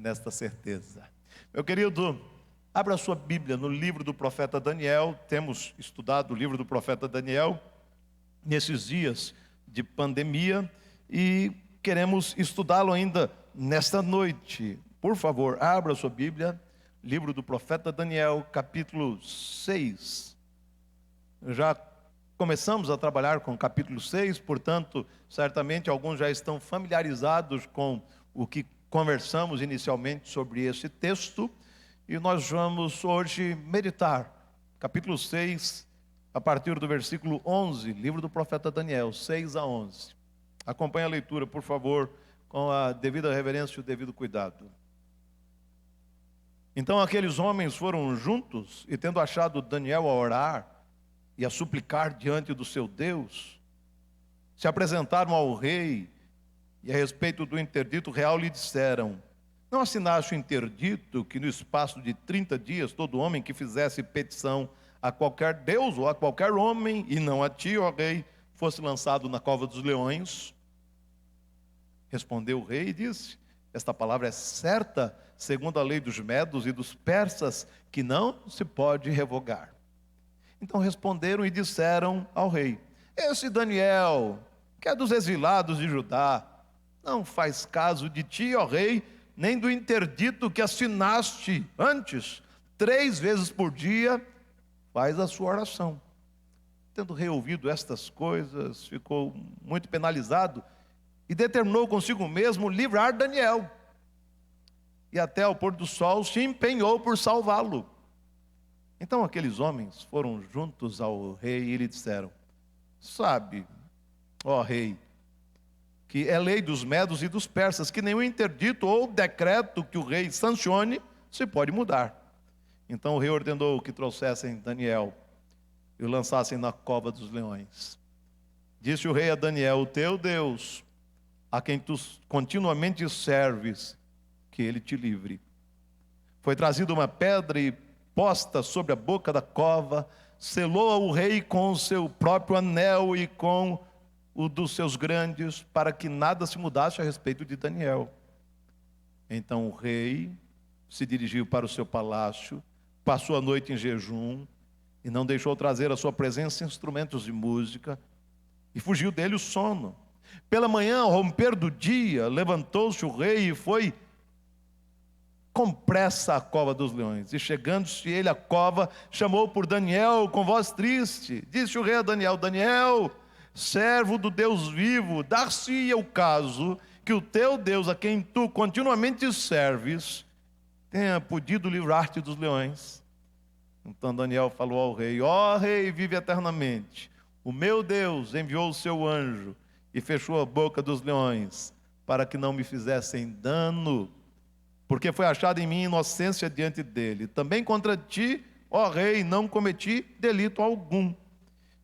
nesta certeza. Meu querido, abra sua Bíblia no livro do profeta Daniel. Temos estudado o livro do profeta Daniel nesses dias de pandemia e queremos estudá-lo ainda nesta noite. Por favor, abra sua Bíblia, livro do profeta Daniel, capítulo 6. Já começamos a trabalhar com o capítulo 6, portanto, certamente alguns já estão familiarizados com o que conversamos inicialmente sobre esse texto, e nós vamos hoje meditar, capítulo 6, a partir do versículo 11, livro do profeta Daniel, 6 a 11. Acompanhe a leitura, por favor, com a devida reverência e o devido cuidado. Então aqueles homens foram juntos, e tendo achado Daniel a orar e a suplicar diante do seu Deus, se apresentaram ao rei, e a respeito do interdito real lhe disseram: não assinaste o interdito que no espaço de 30 dias todo homem que fizesse petição a qualquer deus ou a qualquer homem, e não a ti, ó rei, fosse lançado na cova dos leões? Respondeu o rei e disse: esta palavra é certa, segundo a lei dos medos e dos persas, que não se pode revogar. Então responderam e disseram ao rei: esse Daniel, que é dos exilados de Judá, não faz caso de ti, ó rei, nem do interdito que assinaste antes. 3 vezes por dia faz a sua oração. Tendo o rei ouvido estas coisas, ficou muito penalizado e determinou consigo mesmo livrar Daniel. E até ao pôr do sol se empenhou por salvá-lo. Então aqueles homens foram juntos ao rei e lhe disseram: sabe, ó rei, que é lei dos medos e dos persas, que nenhum interdito ou decreto que o rei sancione se pode mudar. Então o rei ordenou que trouxessem Daniel e o lançassem na cova dos leões. Disse o rei a Daniel: o teu Deus, a quem tu continuamente serves, que ele te livre. Foi trazida uma pedra e posta sobre a boca da cova, selou o rei com o seu próprio anel e com o dos seus grandes, para que nada se mudasse a respeito de Daniel. Então o rei se dirigiu para o seu palácio, passou a noite em jejum, e não deixou trazer à sua presença instrumentos de música, e fugiu dele o sono. Pela manhã, ao romper do dia, levantou-se o rei e foi com pressa à cova dos leões. E chegando-se ele à cova, chamou por Daniel com voz triste. Disse o rei a Daniel: Daniel, servo do Deus vivo, dar-se-ia o caso que o teu Deus, a quem tu continuamente serves, tenha podido livrar-te dos leões. Então Daniel falou ao rei: ó rei, vive eternamente. O meu Deus enviou o seu anjo e fechou a boca dos leões, para que não me fizessem dano, porque foi achada em mim inocência diante dele. Também contra ti, ó rei, não cometi delito algum.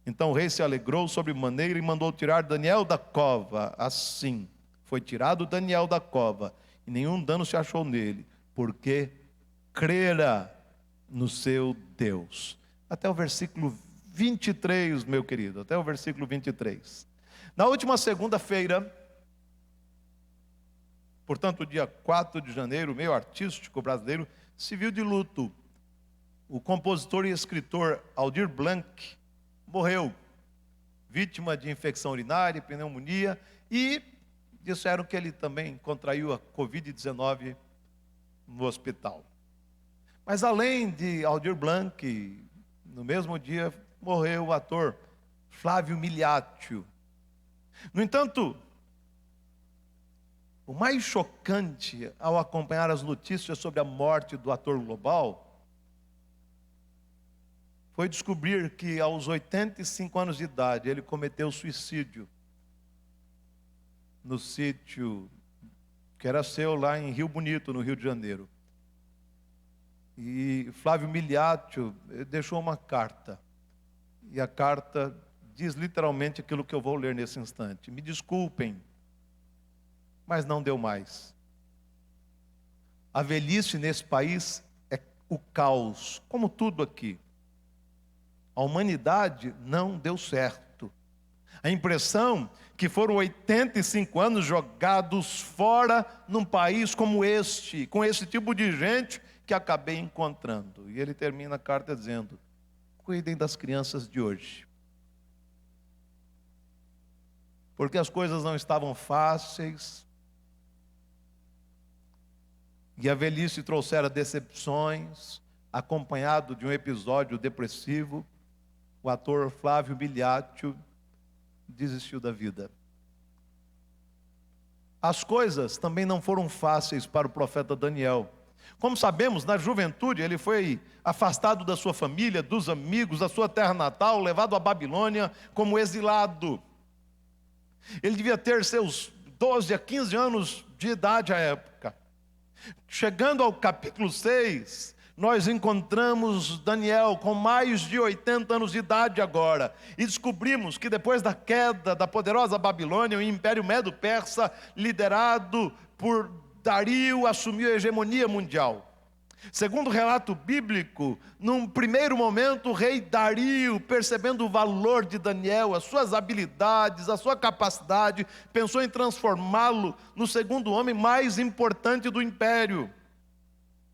Então o rei se alegrou sobremaneira e mandou tirar Daniel da cova. Assim foi tirado Daniel da cova, e nenhum dano se achou nele, porque crera no seu Deus. Até o versículo 23, meu querido, até o versículo 23. Na última segunda-feira, portanto, dia 4 de janeiro, o meio artístico brasileiro se viu de luto. O compositor e escritor Aldir Blanc morreu, vítima de infecção urinária e pneumonia, e disseram que ele também contraiu a Covid-19 no hospital. Mas além de Aldir Blanc, no mesmo dia morreu o ator Flávio Miliaccio. No entanto, o mais chocante ao acompanhar as notícias sobre a morte do ator global foi descobrir que aos 85 anos de idade ele cometeu suicídio no sítio que era seu lá em Rio Bonito, no Rio de Janeiro. E Flávio Miliaccio deixou uma carta, e a carta diz literalmente aquilo que eu vou ler nesse instante: me desculpem, mas não deu mais. A velhice nesse país é o caos, como tudo aqui. A humanidade não deu certo. A impressão que foram 85 anos jogados fora num país como este, com esse tipo de gente que acabei encontrando. E ele termina a carta dizendo: cuidem das crianças de hoje. Porque as coisas não estavam fáceis, e a velhice trouxera decepções, acompanhado de um episódio depressivo. O ator Flávio Biliaccio desistiu da vida. As coisas também não foram fáceis para o profeta Daniel. Como sabemos, na juventude ele foi afastado da sua família, dos amigos, da sua terra natal, levado à Babilônia como exilado. Ele devia ter seus 12 a 15 anos de idade à época. Chegando ao capítulo 6, nós encontramos Daniel com mais de 80 anos de idade agora. E descobrimos que depois da queda da poderosa Babilônia, o Império Medo-Persa, liderado por Dario, assumiu a hegemonia mundial. Segundo o relato bíblico, num primeiro momento, o rei Dario, percebendo o valor de Daniel, as suas habilidades, a sua capacidade, pensou em transformá-lo no segundo homem mais importante do império.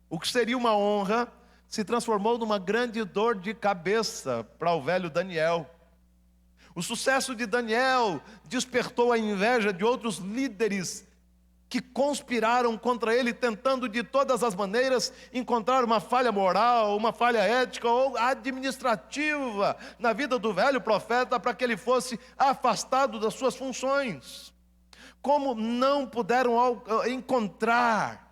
O que seria uma honra se transformou numa grande dor de cabeça para o velho Daniel. O sucesso de Daniel despertou a inveja de outros líderes que conspiraram contra ele, tentando de todas as maneiras encontrar uma falha moral, uma falha ética ou administrativa na vida do velho profeta para que ele fosse afastado das suas funções. Como não puderam encontrar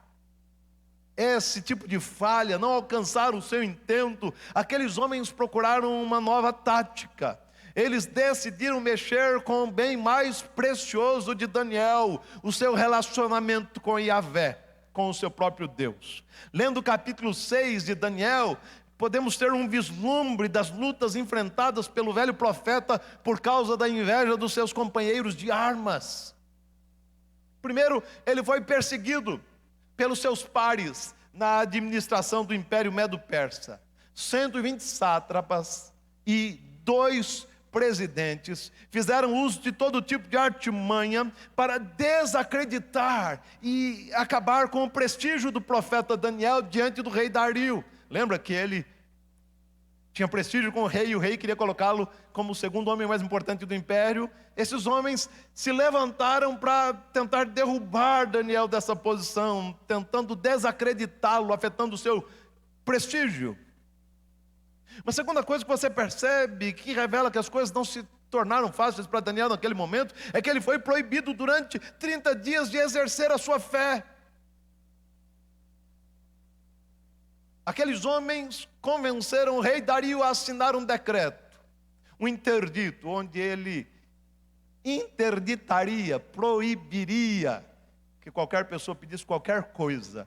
esse tipo de falha, não alcançaram o seu intento, aqueles homens procuraram uma nova tática. Eles decidiram mexer com o bem mais precioso de Daniel, o seu relacionamento com Yahvé, com o seu próprio Deus. Lendo o capítulo 6 de Daniel, podemos ter um vislumbre das lutas enfrentadas pelo velho profeta por causa da inveja dos seus companheiros de armas. Primeiro, ele foi perseguido pelos seus pares na administração do Império Medo-Persa. 120 sátrapas e 2 presidentes fizeram uso de todo tipo de artimanha para desacreditar e acabar com o prestígio do profeta Daniel diante do rei Dario. Lembra que ele tinha prestígio com o rei e o rei queria colocá-lo como o segundo homem mais importante do império? Esses homens se levantaram para tentar derrubar Daniel dessa posição, tentando desacreditá-lo, afetando o seu prestígio. Uma segunda coisa que você percebe, que revela que as coisas não se tornaram fáceis para Daniel naquele momento, é que ele foi proibido durante 30 dias de exercer a sua fé. Aqueles homens convenceram o rei Dario a assinar um decreto, um interdito, onde ele interditaria, proibiria que qualquer pessoa pedisse qualquer coisa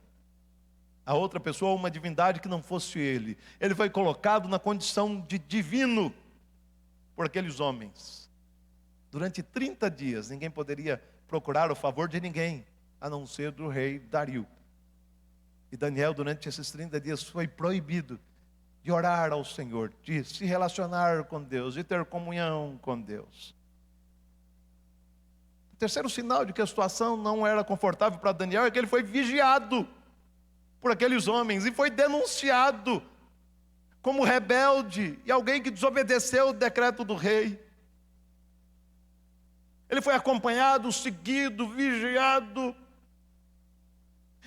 a outra pessoa, uma divindade que não fosse ele. Ele foi colocado na condição de divino por aqueles homens. Durante 30 dias, ninguém poderia procurar o favor de ninguém, a não ser do rei Dario. E Daniel, durante esses 30 dias, foi proibido de orar ao Senhor, de se relacionar com Deus, de ter comunhão com Deus. O terceiro sinal de que a situação não era confortável para Daniel é que ele foi vigiado por aqueles homens e foi denunciado como rebelde e alguém que desobedeceu o decreto do rei. Ele foi acompanhado, seguido, vigiado.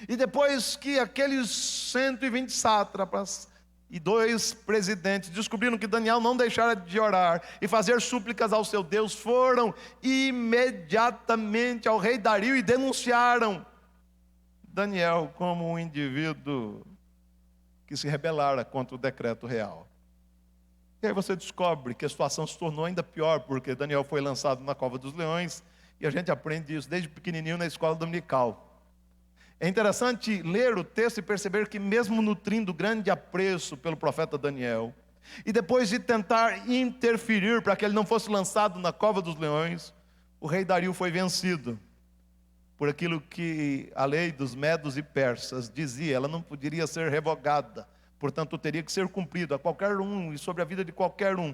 E depois que aqueles 120 sátrapas e 2 presidentes descobriram que Daniel não deixara de orar e fazer súplicas ao seu Deus, foram imediatamente ao rei Dario e denunciaram Daniel como um indivíduo que se rebelara contra o decreto real. E aí você descobre que a situação se tornou ainda pior, porque Daniel foi lançado na cova dos leões, e a gente aprende isso desde pequenininho na escola dominical. É interessante ler o texto e perceber que mesmo nutrindo grande apreço pelo profeta Daniel, e depois de tentar interferir para que ele não fosse lançado na cova dos leões, o rei Dario foi vencido por aquilo que a lei dos medos e persas dizia. Ela não poderia ser revogada, portanto teria que ser cumprida a qualquer um e sobre a vida de qualquer um,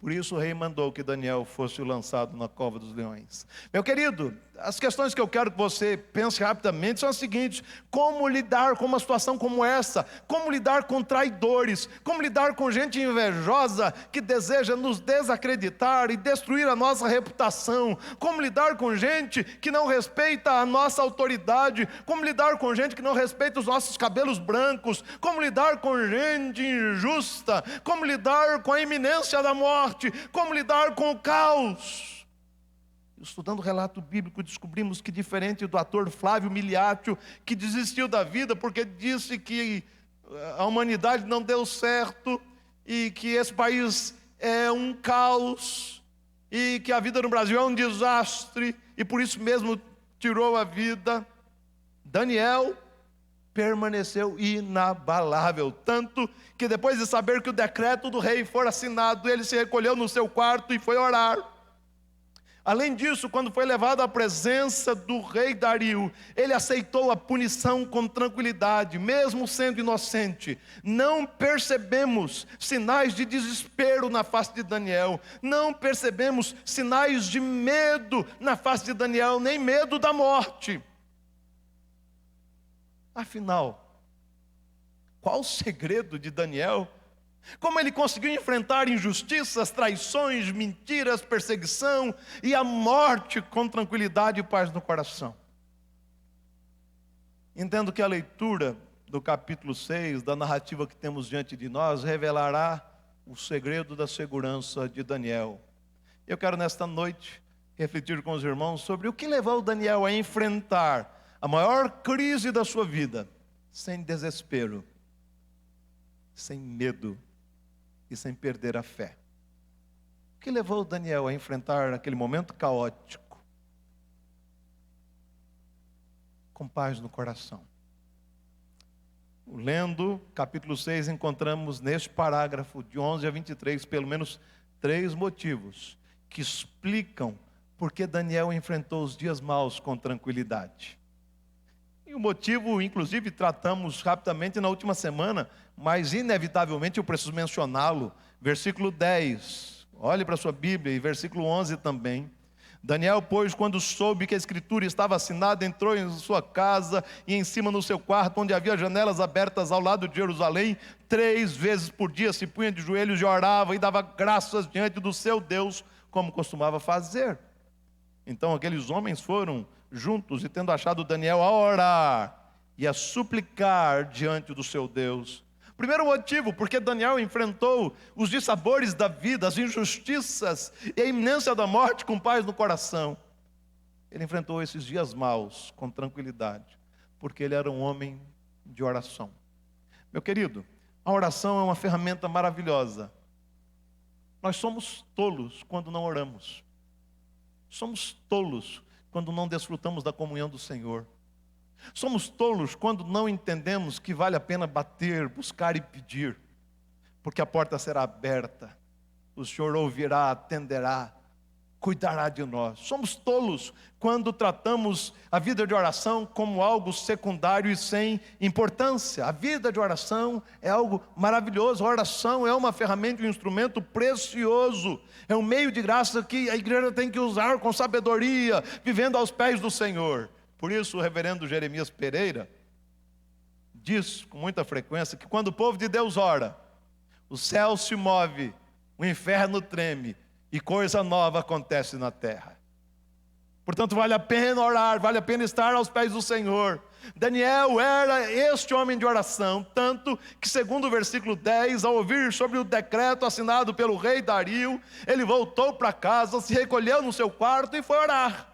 Por isso o rei mandou que Daniel fosse lançado na cova dos leões. Meu querido, as questões que eu quero que você pense rapidamente são as seguintes: como lidar com uma situação como essa? Como lidar com traidores? Como lidar com gente invejosa que deseja nos desacreditar e destruir a nossa reputação? Como lidar com gente que não respeita a nossa autoridade? Como lidar com gente que não respeita os nossos cabelos brancos? Como lidar com gente injusta? Como lidar com a iminência da morte? Como lidar com o caos? Estudando o relato bíblico, descobrimos que, diferente do ator Flávio Miliaccio, que desistiu da vida porque disse que a humanidade não deu certo e que esse país é um caos e que a vida no Brasil é um desastre e por isso mesmo tirou a vida, Daniel permaneceu inabalável, tanto que depois de saber que o decreto do rei fora assinado, ele se recolheu no seu quarto e foi orar. Além disso, quando foi levado à presença do rei Dario, ele aceitou a punição com tranquilidade, mesmo sendo inocente. Não percebemos sinais de desespero na face de Daniel, não percebemos sinais de medo na face de Daniel, nem medo da morte. Afinal, qual o segredo de Daniel? Como ele conseguiu enfrentar injustiças, traições, mentiras, perseguição e a morte com tranquilidade e paz no coração? Entendo que a leitura do capítulo 6, da narrativa que temos diante de nós, revelará o segredo da segurança de Daniel. Eu quero nesta noite refletir com os irmãos sobre o que levou Daniel a enfrentar a maior crise da sua vida, sem desespero, sem medo e sem perder a fé. O que levou Daniel a enfrentar aquele momento caótico, com paz no coração? Lendo capítulo 6, encontramos neste parágrafo, de 11 a 23, pelo menos 3 motivos que explicam por que Daniel enfrentou os dias maus com tranquilidade. E o motivo, inclusive, tratamos rapidamente na última semana, mas inevitavelmente eu preciso mencioná-lo. Versículo 10, olhe para a sua Bíblia, e versículo 11 também. Daniel, pois, quando soube que a escritura estava assinada, entrou em sua casa e em cima no seu quarto, onde havia janelas abertas ao lado de Jerusalém, 3 vezes por dia se punha de joelhos e orava e dava graças diante do seu Deus, como costumava fazer. Então aqueles homens foram juntos e, tendo achado Daniel, a orar e a suplicar diante do seu Deus. Primeiro motivo, porque Daniel enfrentou os dissabores da vida, as injustiças e a iminência da morte com paz no coração. Ele enfrentou esses dias maus com tranquilidade, porque ele era um homem de oração. Meu querido, a oração é uma ferramenta maravilhosa. Nós somos tolos quando não oramos. Somos tolos quando não desfrutamos da comunhão do Senhor. Somos tolos quando não entendemos que vale a pena bater, buscar e pedir, porque a porta será aberta, o Senhor ouvirá, atenderá, cuidará de nós. Somos tolos quando tratamos a vida de oração como algo secundário e sem importância. A vida de oração é algo maravilhoso. A oração é uma ferramenta, um instrumento precioso. É um meio de graça que a igreja tem que usar com sabedoria, vivendo aos pés do Senhor. Por isso o reverendo Jeremias Pereira diz com muita frequência que quando o povo de Deus ora, o céu se move, o inferno treme e coisa nova acontece na terra. Portanto, vale a pena orar, vale a pena estar aos pés do Senhor. Daniel era este homem de oração, tanto que, segundo o versículo 10, ao ouvir sobre o decreto assinado pelo rei Dario, ele voltou para casa, se recolheu no seu quarto e foi orar.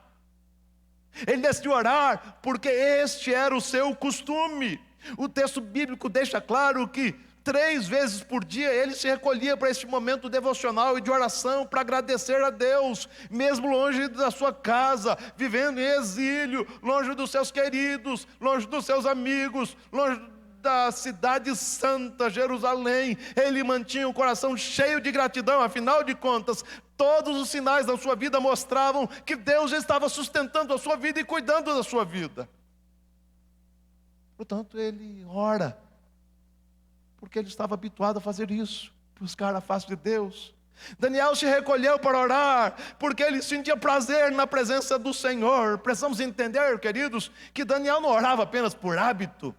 Ele decidiu orar porque este era o seu costume. O texto bíblico deixa claro que 3 vezes por dia ele se recolhia para este momento devocional e de oração para agradecer a Deus, mesmo longe da sua casa, vivendo em exílio, longe dos seus queridos, longe dos seus amigos, longe da cidade santa, Jerusalém. Ele mantinha o coração cheio de gratidão. Afinal de contas, todos os sinais da sua vida mostravam que Deus estava sustentando a sua vida e cuidando da sua vida. Portanto, ele ora, porque ele estava habituado a fazer isso, buscar a face de Deus. Daniel se recolheu para orar, porque ele sentia prazer na presença do Senhor. Precisamos entender, queridos, que Daniel não orava apenas por hábito,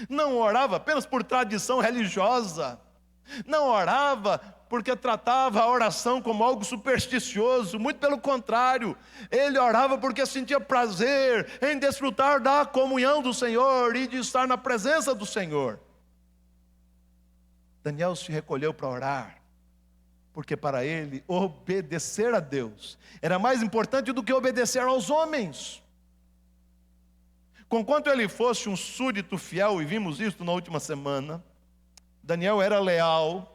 não orava apenas por tradição religiosa, não orava porque tratava a oração como algo supersticioso, muito pelo contrário, ele orava porque sentia prazer em desfrutar da comunhão do Senhor e de estar na presença do Senhor. Daniel se recolheu para orar, porque para ele obedecer a Deus era mais importante do que obedecer aos homens. Conquanto ele fosse um súdito fiel, e vimos isso na última semana, Daniel era leal.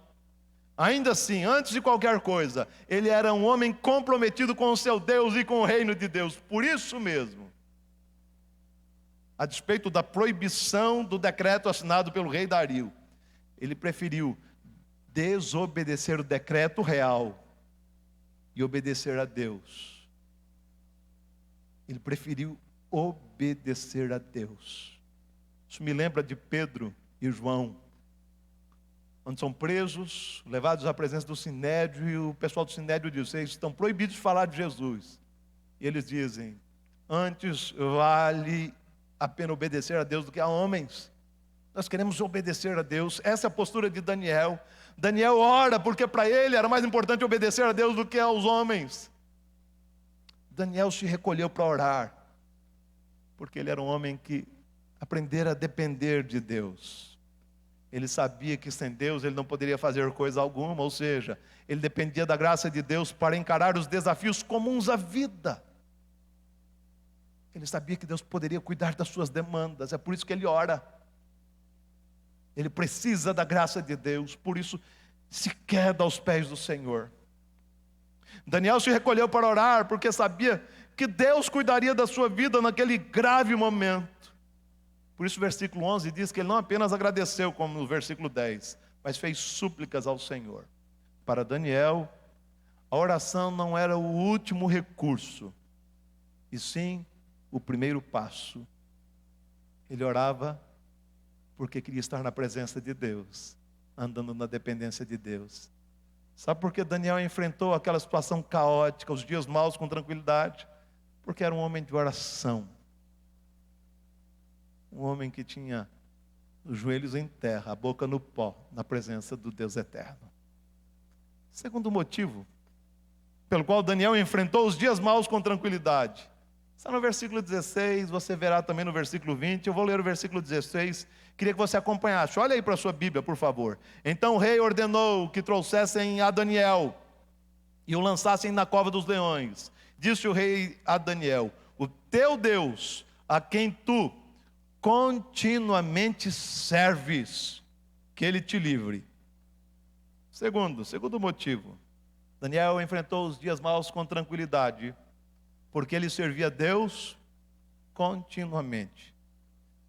Ainda assim, antes de qualquer coisa, ele era um homem comprometido com o seu Deus e com o reino de Deus. Por isso mesmo, a despeito da proibição do decreto assinado pelo rei Dario, ele preferiu desobedecer o decreto real e obedecer a Deus. Ele preferiu obedecer a Deus. Isso me lembra de Pedro e João, quando são presos, levados à presença do Sinédrio, e o pessoal do Sinédrio diz: vocês estão proibidos de falar de Jesus. E eles dizem: antes vale a pena obedecer a Deus do que a homens. Nós queremos obedecer a Deus. Essa é a postura de Daniel. Daniel ora porque para ele era mais importante obedecer a Deus do que aos homens. Daniel se recolheu para orar, porque ele era um homem que aprendera a depender de Deus. Ele sabia que sem Deus ele não poderia fazer coisa alguma, ou seja, ele dependia da graça de Deus para encarar os desafios comuns à vida. Ele sabia que Deus poderia cuidar das suas demandas, é por isso que ele ora. Ele precisa da graça de Deus, por isso se queda aos pés do Senhor. Daniel se recolheu para orar, porque sabia que Deus cuidaria da sua vida naquele grave momento. Por isso o versículo 11 diz que ele não apenas agradeceu, como no versículo 10, mas fez súplicas ao Senhor. Para Daniel, a oração não era o último recurso, e sim o primeiro passo. Ele orava porque queria estar na presença de Deus, andando na dependência de Deus. Sabe por que Daniel enfrentou aquela situação caótica, os dias maus com tranquilidade? Porque era um homem de oração. Um homem que tinha os joelhos em terra, a boca no pó, na presença do Deus eterno. Segundo motivo pelo qual Daniel enfrentou os dias maus com tranquilidade, está no versículo 16, você verá também no versículo 20, eu vou ler o versículo 16, queria que você acompanhasse, olha aí para a sua Bíblia, por favor. Então o rei ordenou que trouxessem a Daniel e o lançassem na cova dos leões. Disse o rei a Daniel: o teu Deus, a quem tu continuamente serves, que ele te livre. Segundo motivo, Daniel enfrentou os dias maus com tranquilidade, porque ele servia a Deus continuamente.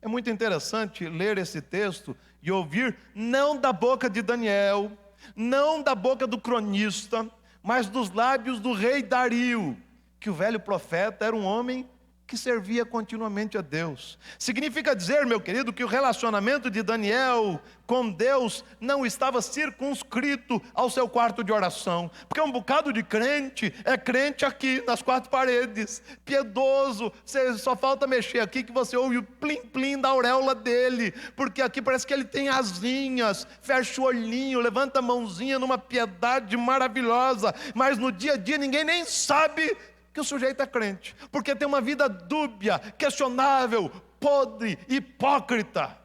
É muito interessante ler esse texto e ouvir, não da boca de Daniel, não da boca do cronista, mas dos lábios do rei Dario, que o velho profeta era um homem que servia continuamente a Deus. Significa dizer, meu querido, que o relacionamento de Daniel com Deus não estava circunscrito ao seu quarto de oração, porque um bocado de crente é crente aqui nas quatro paredes, piedoso, você só falta mexer aqui que você ouve o plim-plim da auréola dele, porque aqui parece que ele tem asinhas, fecha o olhinho, levanta a mãozinha numa piedade maravilhosa, mas no dia a dia ninguém nem sabe que o sujeito é crente, porque tem uma vida dúbia, questionável, podre, hipócrita.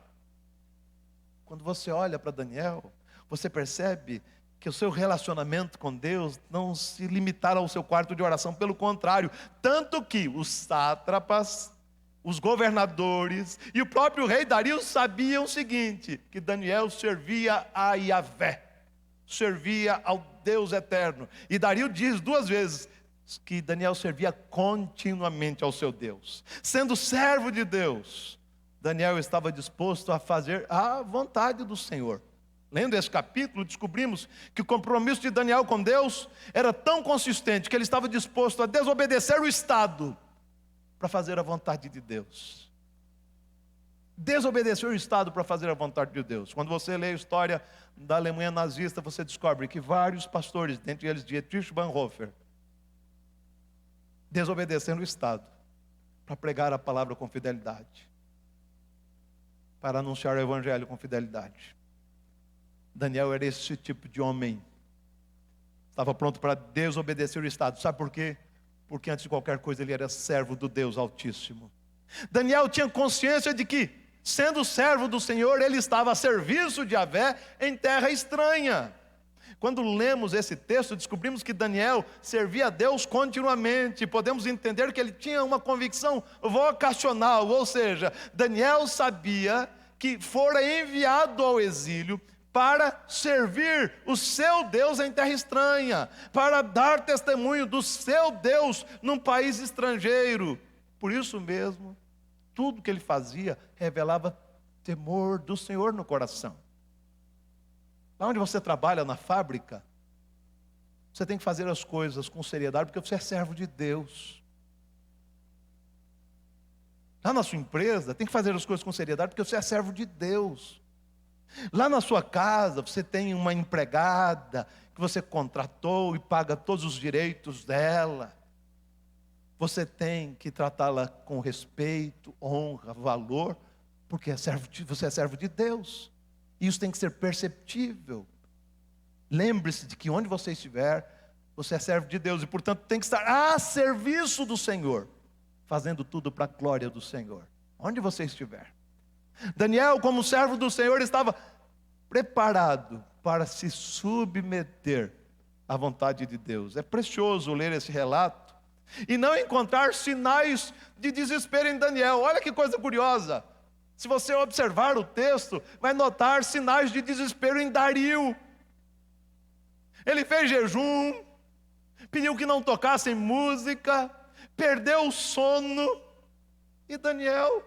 Quando você olha para Daniel, você percebe que o seu relacionamento com Deus não se limitara ao seu quarto de oração, pelo contrário, tanto que os sátrapas, os governadores e o próprio rei Dario sabiam o seguinte, que Daniel servia a Yahvé, servia ao Deus eterno. E Dario diz duas vezes que Daniel servia continuamente ao seu Deus. Sendo servo de Deus, Daniel estava disposto a fazer a vontade do Senhor. Lendo esse capítulo, descobrimos que o compromisso de Daniel com Deus era tão consistente que ele estava disposto a desobedecer o Estado para fazer a vontade de Deus. Desobedeceu o Estado para fazer a vontade de Deus. Quando você lê a história da Alemanha nazista, você descobre que vários pastores, dentre eles Dietrich Bonhoeffer, desobedecendo o Estado para pregar a palavra com fidelidade, para anunciar o evangelho com fidelidade. Daniel era esse tipo de homem. Estava pronto para desobedecer o Estado. Sabe por quê? Porque antes de qualquer coisa ele era servo do Deus Altíssimo. Daniel tinha consciência de que, sendo servo do Senhor, ele estava a serviço de Yahvé em terra estranha. Quando lemos esse texto, descobrimos que Daniel servia a Deus continuamente. Podemos entender que ele tinha uma convicção vocacional, ou seja, Daniel sabia que fora enviado ao exílio para servir o seu Deus em terra estranha, para dar testemunho do seu Deus num país estrangeiro. Por isso mesmo, tudo que ele fazia revelava temor do Senhor no coração. Lá onde você trabalha, na fábrica, você tem que fazer as coisas com seriedade, porque você é servo de Deus. Lá na sua empresa, tem que fazer as coisas com seriedade, porque você é servo de Deus. Lá na sua casa, você tem uma empregada que você contratou e paga todos os direitos dela. Você tem que tratá-la com respeito, honra, valor, porque você é servo de Deus. Isso tem que ser perceptível. Lembre-se de que onde você estiver, você é servo de Deus e, portanto, tem que estar a serviço do Senhor, fazendo tudo para a glória do Senhor, onde você estiver. Daniel, como servo do Senhor, estava preparado para se submeter à vontade de Deus. É precioso ler esse relato e não encontrar sinais de desespero em Daniel. Olha que coisa curiosa. Se você observar o texto, vai notar sinais de desespero em Dario. Ele fez jejum, pediu que não tocassem música, perdeu o sono. E Daniel,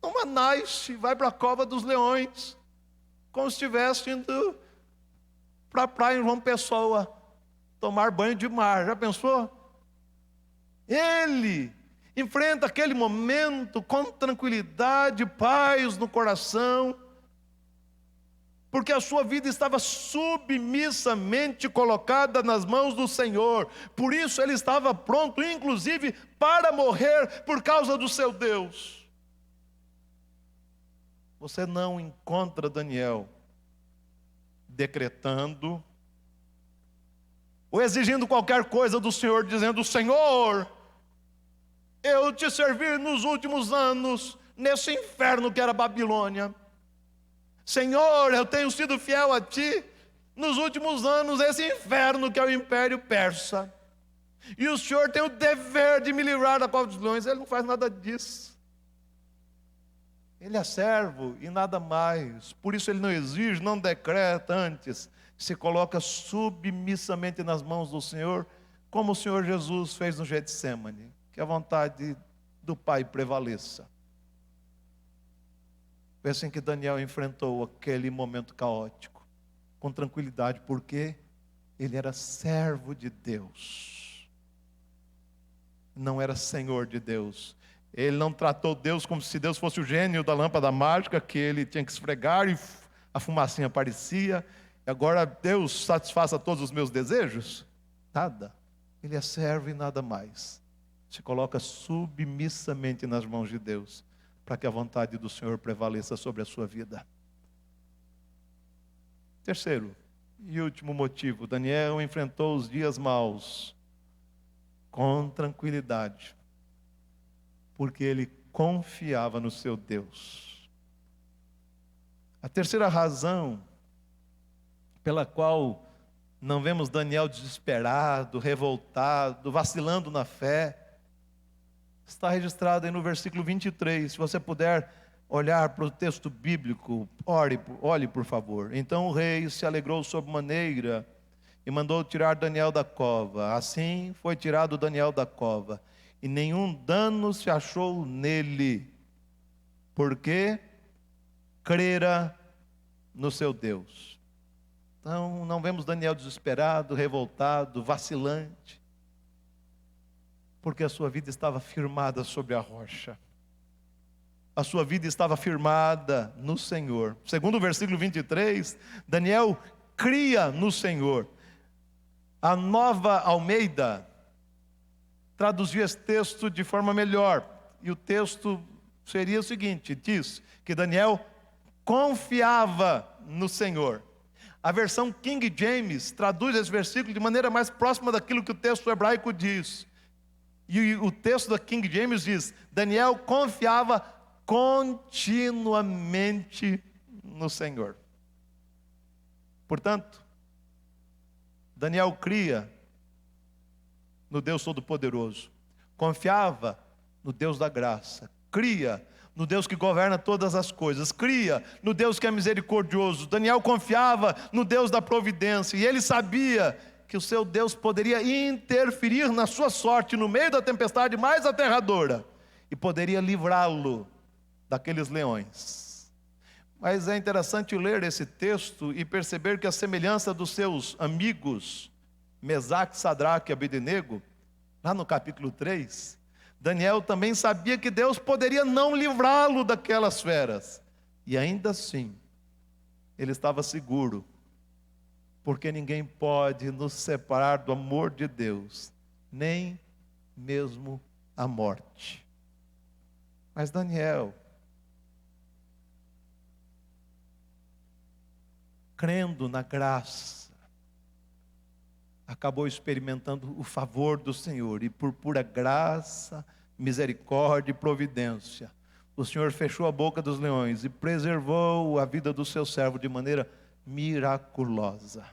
numa nice, vai para a cova dos leões, como se estivesse indo para a praia em João Pessoa, tomar banho de mar. Já pensou? Ele enfrenta aquele momento com tranquilidade, paz no coração, porque a sua vida estava submissamente colocada nas mãos do Senhor. Por isso ele estava pronto, inclusive, para morrer por causa do seu Deus. Você não encontra Daniel decretando ou exigindo qualquer coisa do Senhor, dizendo: Senhor, eu te servi nos últimos anos, nesse inferno que era Babilônia. Senhor, eu tenho sido fiel a ti nos últimos anos, esse inferno que é o Império Persa. E o Senhor tem o dever de me livrar da cova dos leões. Ele não faz nada disso. Ele é servo e nada mais. Por isso ele não exige, não decreta, antes se coloca submissamente nas mãos do Senhor, como o Senhor Jesus fez no Getsemane. Que a vontade do Pai prevaleça. Foi assim que Daniel enfrentou aquele momento caótico, com tranquilidade, porque ele era servo de Deus, não era senhor de Deus. Ele não tratou Deus como se Deus fosse o gênio da lâmpada mágica, que ele tinha que esfregar e a fumacinha aparecia, e agora Deus satisfaça todos os meus desejos. Nada. Ele é servo e nada mais. Se coloca submissamente nas mãos de Deus, para que a vontade do Senhor prevaleça sobre a sua vida. Terceiro e último motivo: Daniel enfrentou os dias maus com tranquilidade, porque ele confiava no seu Deus. A terceira razão pela qual não vemos Daniel desesperado, revoltado, vacilando na fé, está registrado aí no versículo 23. Se você puder olhar para o texto bíblico, olhe por favor. Então o rei se alegrou sobremaneira e mandou tirar Daniel da cova. Assim foi tirado Daniel da cova, e nenhum dano se achou nele, porque crera no seu Deus. Então não vemos Daniel desesperado, revoltado, vacilante, porque a sua vida estava firmada sobre a rocha. a sua vida estava firmada no Senhor. Segundo o versículo 23, Daniel cria no Senhor. A Nova Almeida traduziu esse texto de forma melhor. E o texto seria o seguinte: diz que Daniel confiava no Senhor. A versão King James traduz esse versículo de maneira mais próxima daquilo que o texto hebraico diz. E o texto da King James diz: Daniel confiava continuamente no Senhor. Portanto, Daniel cria no Deus Todo-Poderoso, confiava no Deus da graça, cria no Deus que governa todas as coisas, cria no Deus que é misericordioso. Daniel confiava no Deus da providência, e ele sabia que o seu Deus poderia interferir na sua sorte no meio da tempestade mais aterradora, e poderia livrá-lo daqueles leões. Mas é interessante ler esse texto e perceber que a semelhança dos seus amigos Mesaque, Sadraque e Abednego, lá no capítulo 3, Daniel também sabia que Deus poderia não livrá-lo daquelas feras. E ainda assim, ele estava seguro, porque ninguém pode nos separar do amor de Deus, nem mesmo a morte. Mas Daniel, crendo na graça, acabou experimentando o favor do Senhor, e por pura graça, misericórdia e providência, o Senhor fechou a boca dos leões e preservou a vida do seu servo de maneira miraculosa.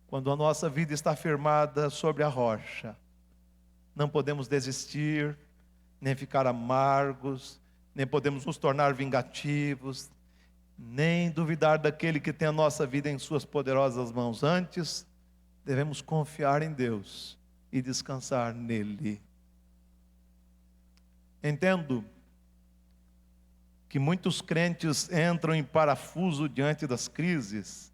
Quando a nossa vida está firmada sobre a rocha, não podemos desistir, nem ficar amargos, nem podemos nos tornar vingativos, nem duvidar daquele que tem a nossa vida em suas poderosas mãos. Antes, devemos confiar em Deus e descansar nele. Entendo que muitos crentes entram em parafuso diante das crises,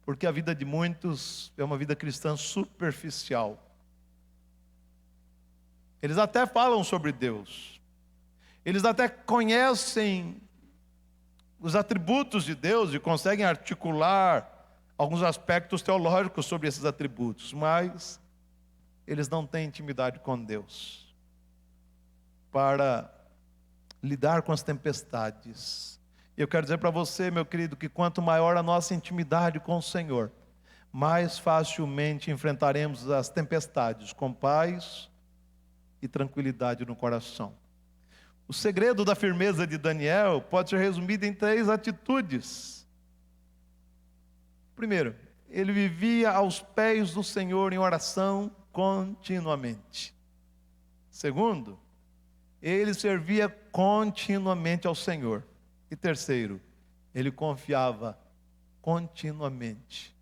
porque a vida de muitos é uma vida cristã superficial. Eles até falam sobre Deus, eles até conhecem os atributos de Deus e conseguem articular alguns aspectos teológicos sobre esses atributos, mas eles não têm intimidade com Deus para lidar com as tempestades. Eu quero dizer para você, meu querido, que quanto maior a nossa intimidade com o Senhor, mais facilmente enfrentaremos as tempestades com paz e tranquilidade no coração. O segredo da firmeza de Daniel pode ser resumido em 3 atitudes. Primeiro, ele vivia aos pés do Senhor em oração continuamente. Segundo, ele servia continuamente ao Senhor. E terceiro, ele confiava continuamente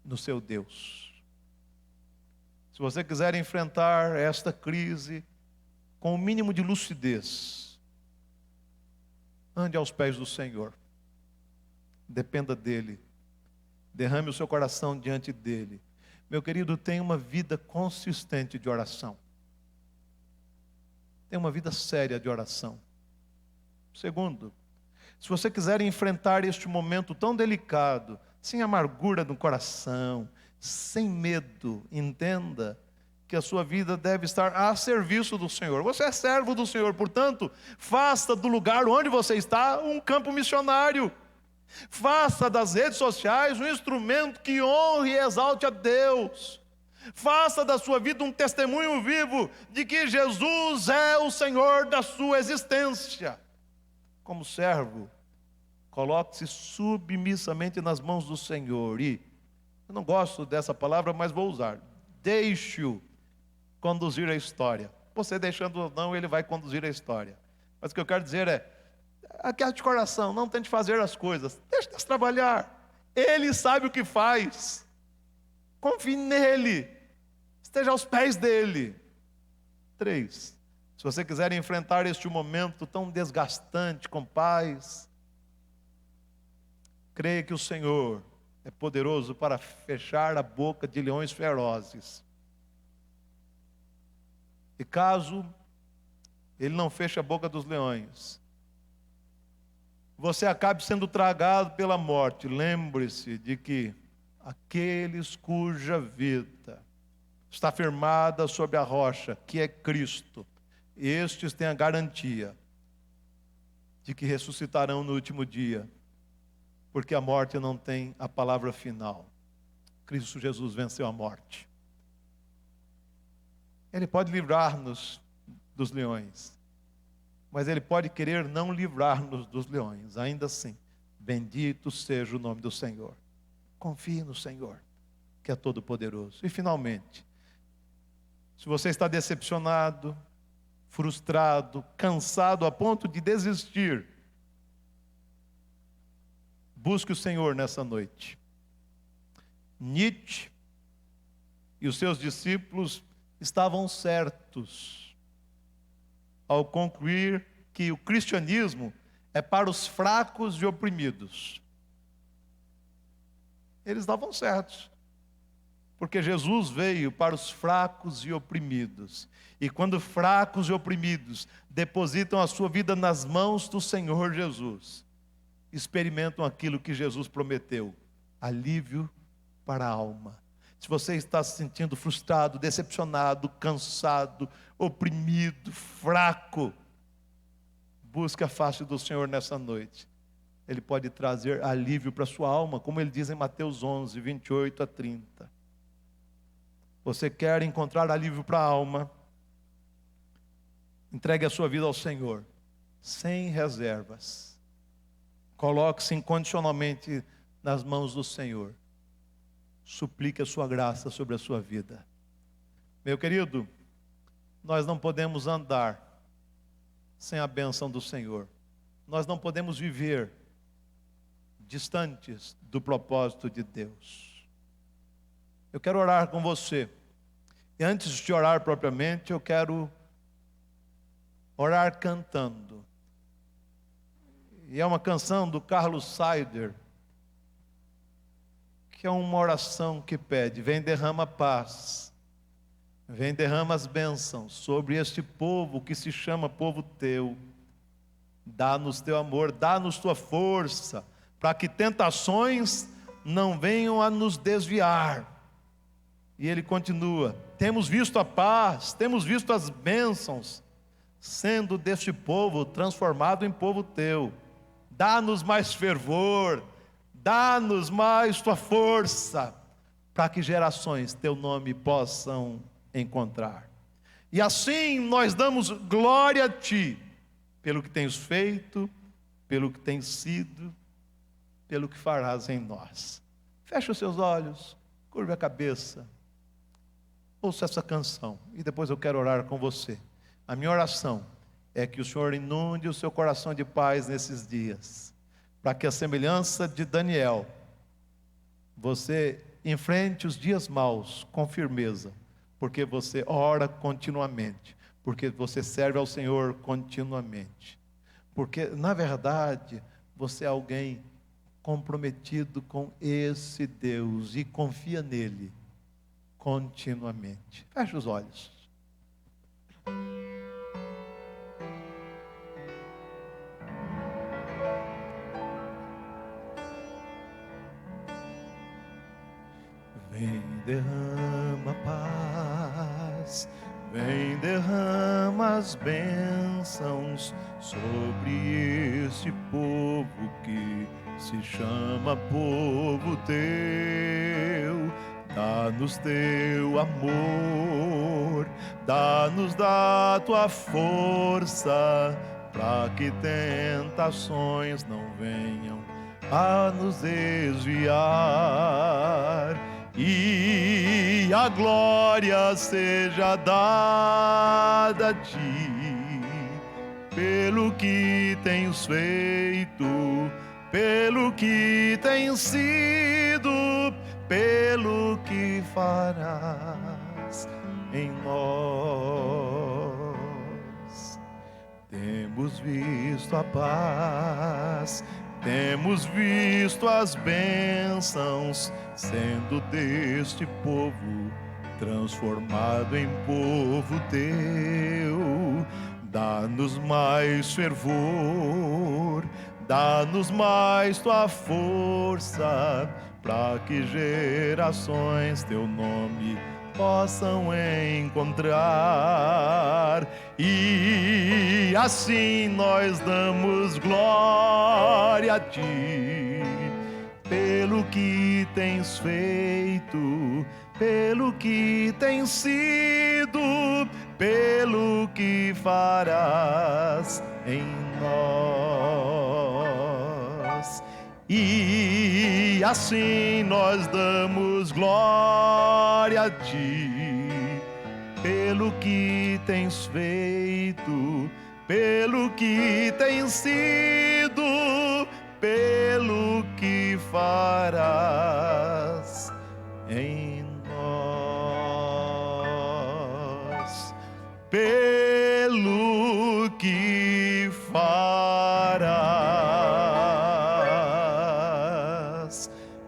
no seu Deus. Se você quiser enfrentar esta crise com o mínimo de lucidez, ande aos pés do Senhor, dependa dele, derrame o seu coração diante dele. Meu querido, tenha uma vida consistente de oração, tenha uma vida séria de oração. Segundo, se você quiser enfrentar este momento tão delicado, sem amargura no coração, sem medo, entenda que a sua vida deve estar a serviço do Senhor. Você é servo do Senhor, portanto, faça do lugar onde você está um campo missionário. Faça das redes sociais um instrumento que honre e exalte a Deus. Faça da sua vida um testemunho vivo de que Jesus é o Senhor da sua existência. Como servo, coloque-se submissamente nas mãos do Senhor e, eu não gosto dessa palavra, mas vou usar, deixe-o conduzir a história. Você deixando ou não, ele vai conduzir a história. Mas o que eu quero dizer é, aquiete de coração, não tente fazer as coisas, deixe Deus trabalhar. Ele sabe o que faz. Confie nele, esteja aos pés dele. 3, se você quiser enfrentar este momento tão desgastante com paz, creia que o Senhor é poderoso para fechar a boca de leões ferozes. E caso Ele não fecha a boca dos leões. Você acabe sendo tragado pela morte. Lembre-se de que aqueles cuja vida está firmada sobre a rocha, que é Cristo, estes têm a garantia de que ressuscitarão no último dia, porque a morte não tem a palavra final. Cristo Jesus venceu a morte. Ele pode livrar-nos dos leões, mas Ele pode querer não livrar-nos dos leões. Ainda assim, bendito seja o nome do Senhor. Confie no Senhor, que é todo-poderoso. E finalmente, se você está decepcionado, frustrado, cansado a ponto de desistir, busque o Senhor nessa noite. Nietzsche e os seus discípulos estavam certos ao concluir que o cristianismo é para os fracos e oprimidos. Eles estavam certos, porque Jesus veio para os fracos e oprimidos. E quando fracos e oprimidos depositam a sua vida nas mãos do Senhor Jesus, experimentam aquilo que Jesus prometeu: alívio para a alma. Se você está se sentindo frustrado, decepcionado, cansado, oprimido, fraco, busque a face do Senhor nessa noite. Ele pode trazer alívio para a sua alma, como ele diz em Mateus 11, 28 a 30. Você quer encontrar alívio para a alma? Entregue a sua vida ao Senhor, sem reservas. Coloque-se incondicionalmente nas mãos do Senhor. Suplique a sua graça sobre a sua vida. Meu querido, nós não podemos andar sem a bênção do Senhor. Nós não podemos viver distantes do propósito de Deus. Eu quero orar com você. E antes de orar propriamente, eu quero orar cantando. E é uma canção do Carlos Saider, que é uma oração que pede: vem, derrama paz, vem, derrama as bênçãos sobre este povo que se chama povo teu. Dá-nos teu amor, dá-nos tua força, para que tentações não venham a nos desviar. E ele continua: temos visto a paz, temos visto as bênçãos, sendo deste povo transformado em povo teu. Dá-nos mais fervor, dá-nos mais tua força, para que gerações teu nome possam encontrar. E assim nós damos glória a ti, pelo que tens feito, pelo que tens sido, pelo que farás em nós. Feche os seus olhos, curve a cabeça, ouça essa canção, e depois eu quero orar com você. A minha oração é que o Senhor inunde o seu coração de paz nesses dias, para que a semelhança de Daniel, você enfrente os dias maus com firmeza, porque você ora continuamente, porque você serve ao Senhor continuamente, porque na verdade você é alguém comprometido com esse Deus e confia nele continuamente. Feche os olhos. Vem, derrama paz, vem, derrama as bênçãos sobre esse povo que se chama povo teu. Dá-nos teu amor, dá-nos da tua força, para que tentações não venham a nos desviar. E a glória seja dada a ti, pelo que tens feito, pelo que tens sido, pelo que farás em nós. Temos visto a paz, temos visto as bênçãos, sendo deste povo transformado em povo teu. Dá-nos mais fervor, dá-nos mais tua força, para que gerações teu nome possam encontrar. E assim nós damos glória a ti, pelo que tens feito, pelo que tens sido, pelo que farás em nós. E assim nós damos glória a ti, pelo que tens feito, pelo que tens sido, pelo que farás em nós, pelo que farás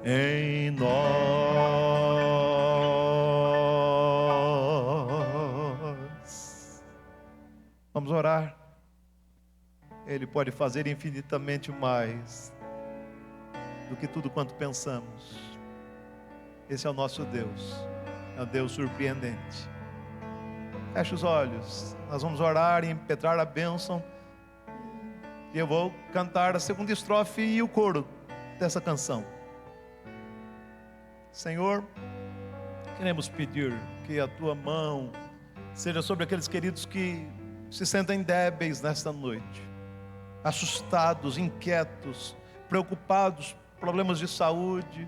em nós. Vamos orar. Ele pode fazer infinitamente mais do que tudo quanto pensamos. Esse é o nosso Deus, é um Deus surpreendente. Feche os olhos, nós vamos orar e impetrar a bênção. E eu vou cantar a segunda estrofe e o coro dessa canção. Senhor, queremos pedir que a tua mão seja sobre aqueles queridos que se sentem débeis nesta noite, assustados, inquietos, preocupados, problemas de saúde,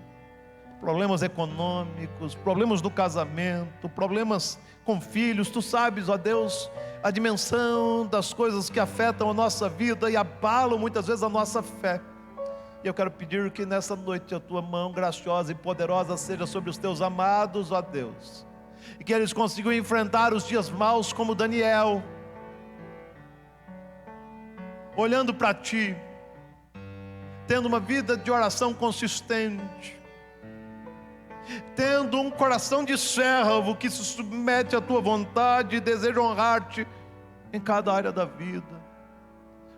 problemas econômicos, problemas do casamento, problemas com filhos. Tu sabes, ó Deus, a dimensão das coisas que afetam a nossa vida e abalam muitas vezes a nossa fé. E eu quero pedir que nessa noite a tua mão graciosa e poderosa seja sobre os teus amados, ó Deus, e que eles consigam enfrentar os dias maus como Daniel, olhando para ti, tendo uma vida de oração consistente, tendo um coração de servo que se submete à tua vontade e deseja honrar-te em cada área da vida,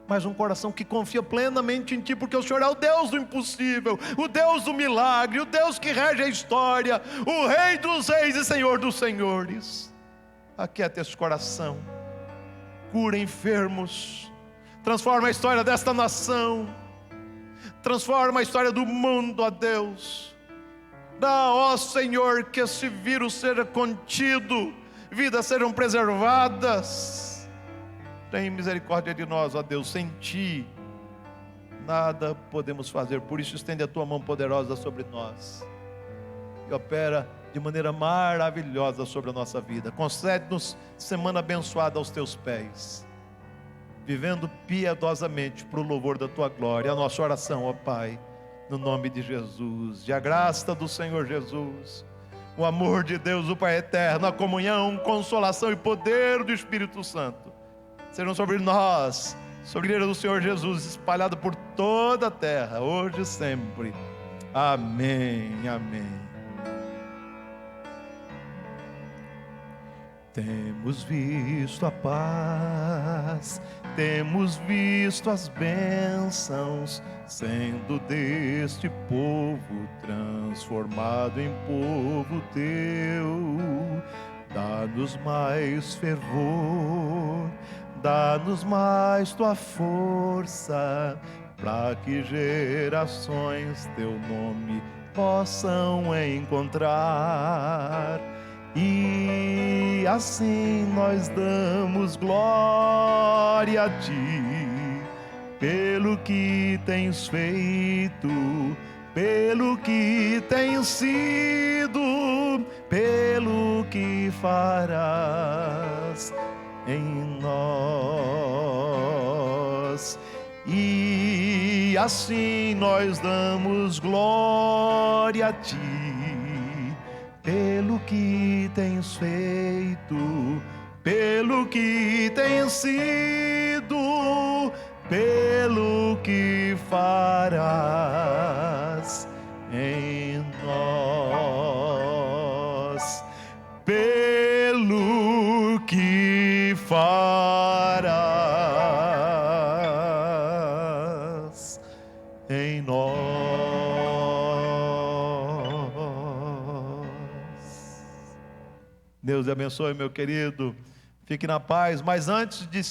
mas um coração que confia plenamente em ti, porque o Senhor é o Deus do impossível, o Deus do milagre, o Deus que rege a história, o Rei dos reis e Senhor dos senhores. Aquieta esse coração, cura enfermos, transforma a história desta nação, transforma a história do mundo, ó Deus. Dá, ó Senhor, que esse vírus seja contido, vidas sejam preservadas. Tem misericórdia de nós, ó Deus. Sem ti nada podemos fazer. Por isso estende a tua mão poderosa sobre nós e opera de maneira maravilhosa sobre a nossa vida. Concede-nos semana abençoada aos teus pés, vivendo piedosamente para o louvor da tua glória. A nossa oração, ó Pai, no nome de Jesus, e a graça do Senhor Jesus, o amor de Deus, o Pai eterno, a comunhão, consolação e poder do Espírito Santo sejam sobre nós, sobre a igreja do Senhor Jesus, espalhada por toda a terra, hoje e sempre. Amém, amém. Temos visto a paz, temos visto as bênçãos, sendo deste povo transformado em povo teu. Dá-nos mais fervor, dá-nos mais tua força, para que gerações teu nome possam encontrar. E assim nós damos glória a ti, pelo que tens feito, pelo que tens sido, pelo que farás em nós. E assim nós damos glória a ti, pelo que tens feito, pelo que tens sido, pelo que farás em nós, pelo que farás. Deus te abençoe, meu querido. Fique na paz. Mas antes de